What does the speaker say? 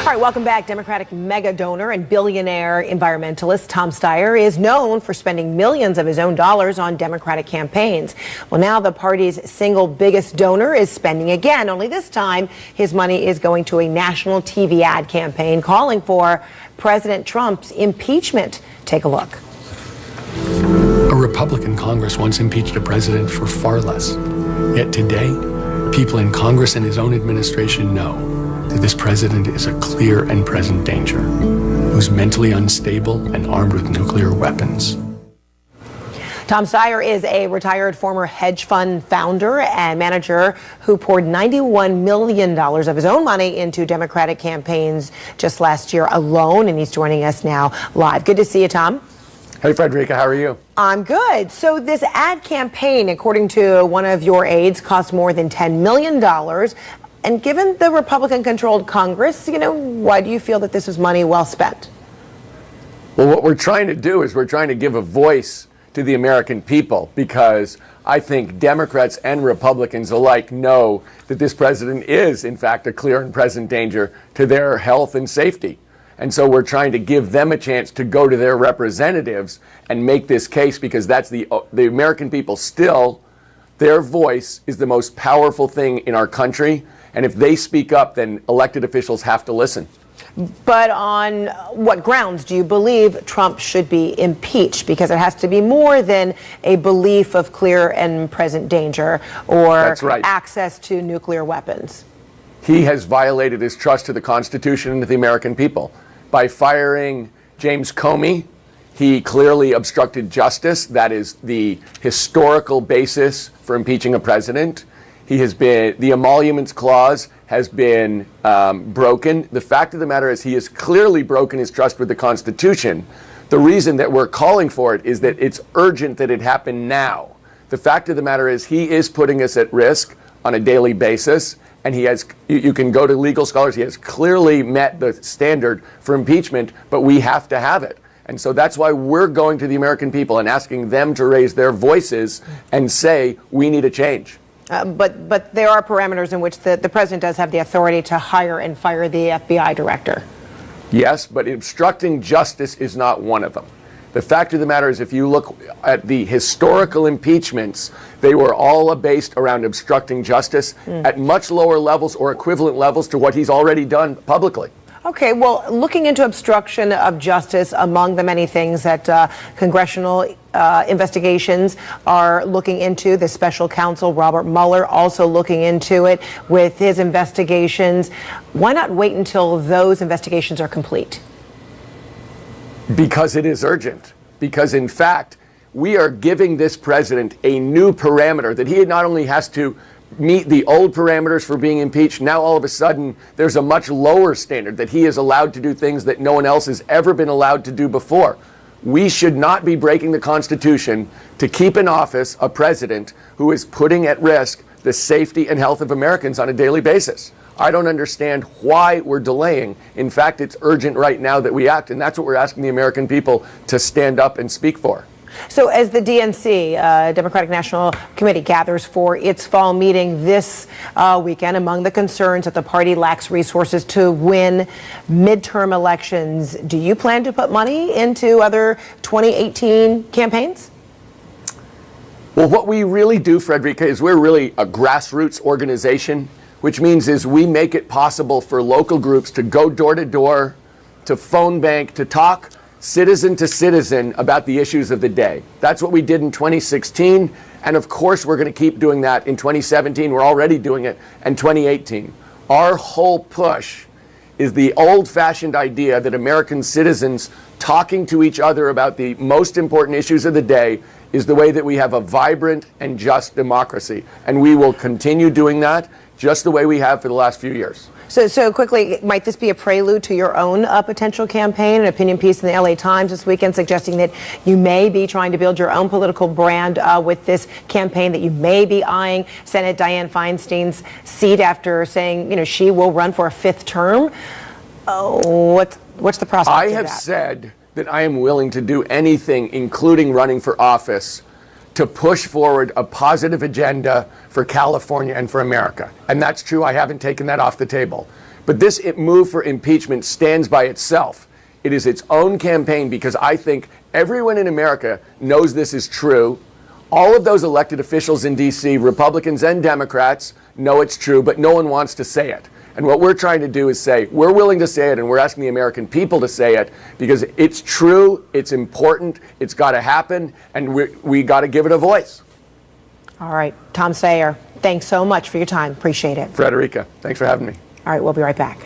All right, welcome back. Democratic mega donor and billionaire environmentalist Tom Steyer is known for spending millions of his own dollars on Democratic campaigns. Well, now the party's single biggest donor is spending again, only this time his money is going to a national TV ad campaign calling for President Trump's impeachment. Take a look. A Republican Congress once impeached a president for far less. Yet today, people in Congress and his own administration know that this president is a clear and present danger, who's mentally unstable and armed with nuclear weapons. Tom Steyer is a retired former hedge fund founder and manager who poured $91 million of his own money into Democratic campaigns just last year alone, and he's joining us now live. Good to see you, Tom. Hey, Frederica, how are you? I'm good. So this ad campaign, according to one of your aides, cost more than $10 million. And given the Republican-controlled Congress, why do you feel that this is money well spent? Well, what we're trying to do is we're trying to give a voice to the American people, because I think Democrats and Republicans alike know that this president is, in fact, a clear and present danger to their health and safety. And so we're trying to give them a chance to go to their representatives and make this case, because that's the American people still, their voice is the most powerful thing in our country. And if they speak up, then elected officials have to listen. But on what grounds do you believe Trump should be impeached? Because it has to be more than a belief of clear and present danger or That's right. access to nuclear weapons. He has violated his trust to the Constitution and to the American people. By firing James Comey, he clearly obstructed justice. That is the historical basis for impeaching a president. The emoluments clause has been broken. The fact of the matter is he has clearly broken his trust with the Constitution. The reason that we're calling for it is that it's urgent that it happen now. The fact of the matter is he is putting us at risk on a daily basis, and he has, you can go to legal scholars, he has clearly met the standard for impeachment, but we have to have it. And so that's why we're going to the American people and asking them to raise their voices and say, we need a change. But there are parameters in which the president does have the authority to hire and fire the FBI director. Yes, but obstructing justice is not one of them. The fact of the matter is, if you look at the historical impeachments, they were all based around obstructing justice at much lower levels or equivalent levels to what he's already done publicly. Okay, well, looking into obstruction of justice, among the many things that congressional investigations are looking into, the special counsel Robert Mueller also looking into it with his investigations. Why not wait until those investigations are complete? Because it is urgent. Because, in fact, we are giving this president a new parameter that he not only has to meet the old parameters for being impeached, now all of a sudden there's a much lower standard that he is allowed to do things that no one else has ever been allowed to do before. We should not be breaking the Constitution to keep in office a president who is putting at risk the safety and health of Americans on a daily basis. I don't understand why we're delaying. In fact, it's urgent right now that we act, and that's what we're asking the American people to stand up and speak for. So as the DNC, Democratic National Committee, gathers for its fall meeting this weekend, among the concerns that the party lacks resources to win midterm elections, do you plan to put money into other 2018 campaigns? Well, what we really do, Frederica, is we're really a grassroots organization, which means is we make it possible for local groups to go door to door, to phone bank, to talk citizen to citizen about the issues of the day. That's what we did in 2016, and of course we're going to keep doing that in 2017. We're already doing it, and 2018. Our whole push is the old-fashioned idea that American citizens talking to each other about the most important issues of the day is the way that we have a vibrant and just democracy, and we will continue doing that just the way we have for the last few years. So quickly, might this be a prelude to your own potential campaign? An opinion piece in the LA Times this weekend suggesting that you may be trying to build your own political brand with this campaign, that you may be eyeing Senate Dianne Feinstein's seat after saying, she will run for a fifth term. What's the prospect of that? I have said that I am willing to do anything, including running for office, to push forward a positive agenda for California and for America. And that's true. I haven't taken that off the table. But this move for impeachment stands by itself. It is its own campaign because I think everyone in America knows this is true. All of those elected officials in D.C., Republicans and Democrats, know it's true, but no one wants to say it. And what we're trying to do is say, we're willing to say it, and we're asking the American people to say it, because it's true, it's important, it's got to happen, and we got to give it a voice. All right. Tom Steyer, thanks so much for your time. Appreciate it. Frederica, thanks for having me. All right, we'll be right back.